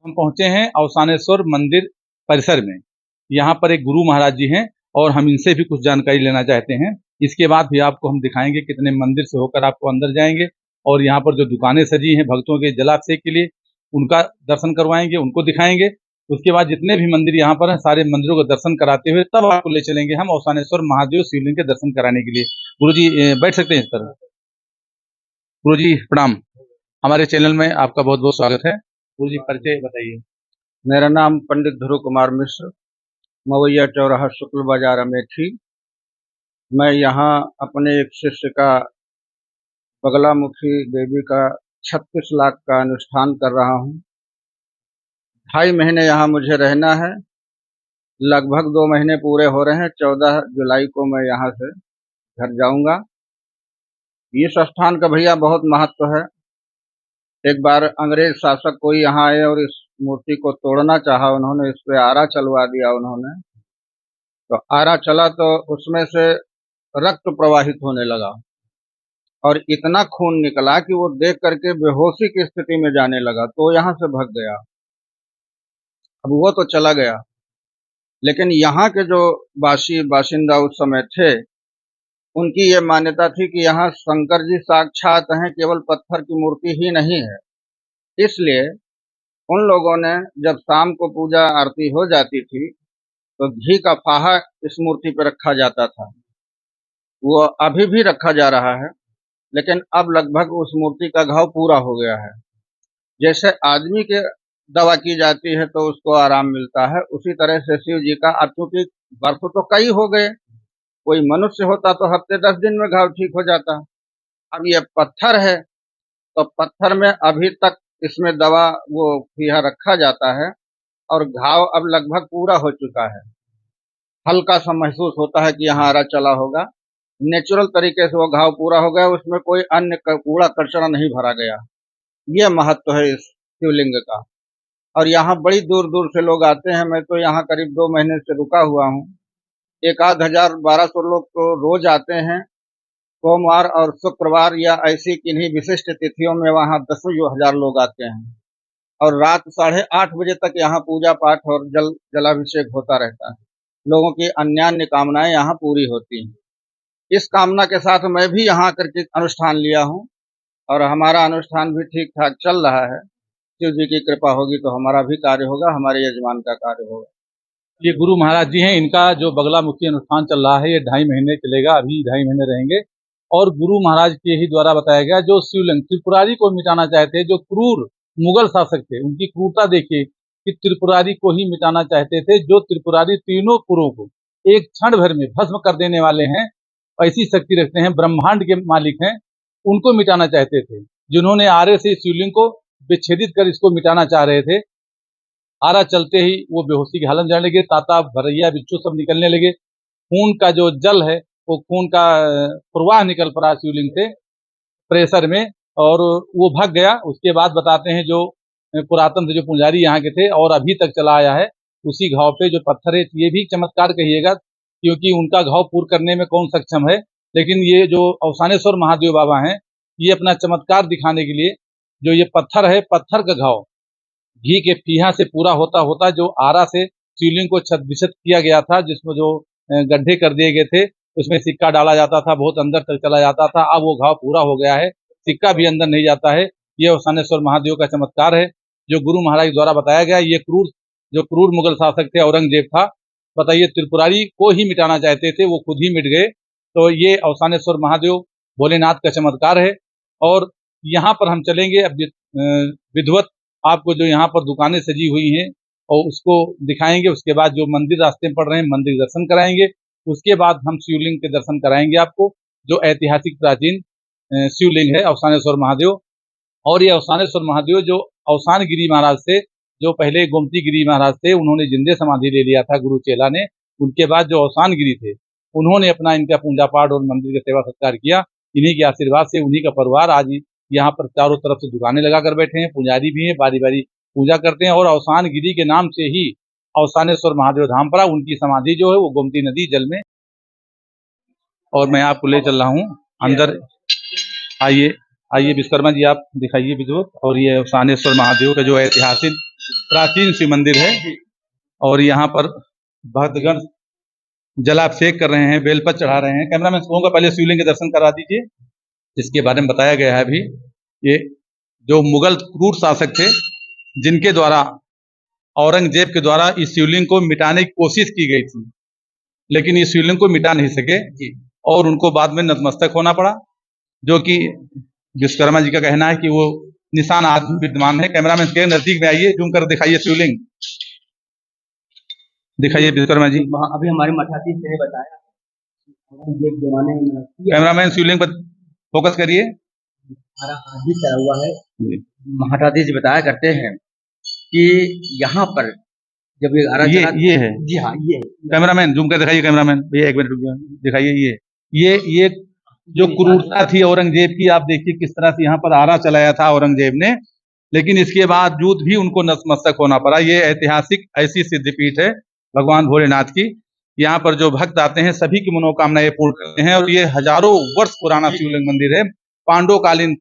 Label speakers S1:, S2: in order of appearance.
S1: हम पहुंचे हैं अवसानेश्वर मंदिर परिसर में। यहाँ पर एक गुरु महाराज जी हैं और हम इनसे भी कुछ जानकारी लेना चाहते हैं। इसके बाद भी आपको हम दिखाएंगे कितने मंदिर से होकर आपको अंदर जाएंगे और यहाँ पर जो दुकानें सजी हैं भक्तों के जलाभिषेक के लिए उनका दर्शन करवाएंगे, उनको दिखाएंगे। उसके बाद जितने भी मंदिर यहाँ पर हैं सारे मंदिरों का दर्शन कराते हुए तब आपको ले चलेंगे हम अवसानेश्वर महादेव शिवलिंग के दर्शन कराने के लिए। गुरु जी बैठ सकते हैं इस पर। गुरु जी प्रणाम, हमारे चैनल में आपका बहुत बहुत स्वागत है। गुरु जी परिचय बताइए।
S2: मेरा नाम पंडित ध्रुव कुमार मिश्र, मवैया चौराहा शुक्ल बाजार अमेठी। मैं यहाँ अपने एक शिष्य का बगलामुखी देवी का 36 लाख का अनुष्ठान कर रहा हूँ। 2.5 महीने यहाँ मुझे रहना है। लगभग 2 महीने पूरे हो रहे हैं। 14 जुलाई को मैं यहाँ से घर जाऊँगा। इस स्थान का भैया बहुत महत्व है। एक बार अंग्रेज शासक कोई यहाँ आए और इस मूर्ति को तोड़ना चाहा, उन्होंने इस पे आरा चलवा दिया। उन्होंने तो आरा चला तो उसमें से रक्त प्रवाहित होने लगा और इतना खून निकला कि वो देख करके बेहोशी की स्थिति में जाने लगा, तो यहाँ से भाग गया। अब वो तो चला गया, लेकिन यहाँ के जो बाशिंदा उस समय थे, उनकी ये मान्यता थी कि यहाँ शंकर जी साक्षात हैं, केवल पत्थर की मूर्ति ही नहीं है। इसलिए उन लोगों ने जब शाम को पूजा आरती हो जाती थी तो घी का फाहा इस मूर्ति पर रखा जाता था। वो अभी भी रखा जा रहा है, लेकिन अब लगभग उस मूर्ति का घाव पूरा हो गया है। जैसे आदमी के दवा की जाती है तो उसको आराम मिलता है, उसी तरह से शिव जी का, अब चूंकि वर्ष तो कई हो गए, कोई मनुष्य होता तो हफ्ते 10 दिन में घाव ठीक हो जाता। अब ये पत्थर है तो पत्थर में अभी तक इसमें दवा वो फीहा रखा जाता है और घाव अब लगभग पूरा हो चुका है। हल्का सा महसूस होता है कि यहाँ आरा चला होगा। नेचुरल तरीके से वो घाव पूरा हो गया, उसमें कोई अन्य कूड़ा कचरा नहीं भरा गया। ये महत्व है इस शिवलिंग का। और यहाँ बड़ी दूर दूर से लोग आते हैं। मैं तो यहाँ करीब 2 महीने से रुका हुआ हूँ। 1,000-1,200 लोग तो रोज आते हैं। सोमवार और शुक्रवार या ऐसी किन्हीं विशिष्ट तिथियों में वहाँ 10,000 लोग आते हैं और रात 8:30 बजे तक यहाँ पूजा पाठ और जलाभिषेक होता रहता है। लोगों की अन्यान्य कामनाएं यहाँ पूरी होती हैं। इस कामना के साथ मैं भी यहाँ आकर के अनुष्ठान लिया हूँ और हमारा अनुष्ठान भी ठीक ठाक चल रहा है। शिव जी की कृपा होगी तो हमारा भी कार्य होगा, हमारे यजमान का कार्य होगा।
S1: ये गुरु महाराज जी हैं, इनका जो बगलामुखी अनुष्ठान चल रहा है ये 2.5 महीने चलेगा, अभी 2.5 महीने रहेंगे। और गुरु महाराज के ही द्वारा बताया गया, जो शिवलिंग त्रिपुरारी को मिटाना चाहते हैं, जो क्रूर मुगल शासक थे, उनकी क्रूरता देखिए कि त्रिपुरारी को ही मिटाना चाहते थे। जो त्रिपुरारी तीनों पुरों को एक क्षण भर में भस्म कर देने वाले हैं, ऐसी शक्ति रखते हैं, ब्रह्मांड के मालिक हैं, उनको मिटाना चाहते थे। जिन्होंने आरे से शिवलिंग को विच्छेदित कर इसको मिटाना चाह रहे थे, आरा चलते ही वो बेहोशी की हालत में जाने लगे, ताता भरैया बिच्छू सब निकलने लगे। खून का जो जल है वो खून का प्रवाह निकल पड़ा शिवलिंग से प्रेशर में और वो भाग गया। उसके बाद बताते हैं जो पुरातन से जो पुजारी यहाँ के थे और अभी तक चला आया है, उसी घाव पे जो पत्थर है, ये भी चमत्कार कहिएगा, क्योंकि उनका घाव पूर्ण करने में कौन सक्षम है। लेकिन ये जो अवसानेश्वर महादेव बाबा हैं, ये अपना चमत्कार दिखाने के लिए जो ये पत्थर है, पत्थर का घाव घी के फीहा से पूरा होता होता जो आरा से शिवलिंग को छत बिछत किया गया था, जिसमें जो गड्ढे कर दिए गए थे, उसमें सिक्का डाला जाता था, बहुत अंदर तक चला जाता था। अब वो घाव पूरा हो गया है, सिक्का भी अंदर नहीं जाता है। ये अवसानेश्वर महादेव का चमत्कार है जो गुरु महाराज द्वारा बताया गया। ये क्रूर मुगल शासक थे, औरंगजेब था, बताइए, त्रिपुरारी को ही मिटाना चाहते थे, वो खुद ही मिट गए। तो ये अवसानेश्वर महादेव भोलेनाथ का चमत्कार है। और यहाँ पर हम चलेंगे अब विधिवत, आपको जो यहाँ पर दुकानें सजी हुई हैं और उसको दिखाएंगे। उसके बाद जो मंदिर रास्ते में पड़ रहे हैं, मंदिर दर्शन कराएंगे। उसके बाद हम शिवलिंग के दर्शन कराएंगे आपको, जो ऐतिहासिक प्राचीन शिवलिंग है अवसानेश्वर महादेव। और ये अवसानेश्वर महादेव जो अवसान गिरी महाराज से, जो पहले गोमती गिरी महाराज थे, उन्होंने जिंदे समाधि ले लिया था गुरु चेला ने। उनके बाद जो अवसान गिरी थे, उन्होंने अपना इनका पूजा पाठ और मंदिर का सेवा सत्कार किया। इन्हीं के आशीर्वाद से, उन्हीं का परिवार आज यहाँ पर चारों तरफ से दुकानें लगा कर बैठे हैं। पुजारी भी हैं, बारी बारी पूजा करते हैं। और अवसान गिरी के नाम से ही अवसानेश्वर महादेव धाम पड़ा। उनकी समाधि जो है वो गोमती नदी जल में। और मैं आपको ले चल रहा हूँ अंदर। आइए विश्वकर्मा जी, आप दिखाइए विधिवत। और ये अवसानेश्वर महादेव का जो ऐतिहासिक प्राचीन शिव मंदिर है और यहाँ पर भक्तगण जलाभिषेक कर रहे हैं, बेलपत्र चढ़ा रहे हैं। कैमरामैन को पहले शिवलिंग के दर्शन करा दीजिए, जिसके बारे में बताया गया है अभी। ये जो मुगल क्रूर शासक थे, जिनके द्वारा औरंगजेब के द्वारा इस शिवलिंग को मिटाने की कोशिश की गई थी, लेकिन इस शिवलिंग को मिटा नहीं सके और उनको बाद में नतमस्तक होना पड़ा, जो कि विश्वकर्मा जी का कहना है कि वो निशान आज भी विद्यमान है। कैमरामैन के नजदीक में आइए, जूम कर दिखाइए शिवलिंग, दिखाइए विश्वकर्मा जी।
S3: अभी हमारे मठाधीश ने बताया,
S1: कैमरामैन शिवलिंग पर फोकस करिए।
S3: भी चला हुआ है। मठाधीश जी बताया करते हैं कि यहाँ पर जब
S1: ये है
S3: जी हाँ, ये
S1: कैमरामैन जूम कर दिखाइए। कैमरामैन भैया एक मिनट रुकिए, दिखाइए। ये जो क्रूरता थी औरंगजेब की, आप देखिए किस तरह से यहाँ पर आरा चलाया था औरंगजेब ने, लेकिन इसके बावजूद भी उनको नतमस्तक होना पड़ा। ये ऐतिहासिक ऐसी सिद्धपीठ है भगवान भोलेनाथ की। यहाँ पर जो भक्त आते हैं सभी की मनोकामनाएं पूर्ण करते हैं और ये हजारों वर्ष पुराना शिवलिंग मंदिर है। पांडवकालीन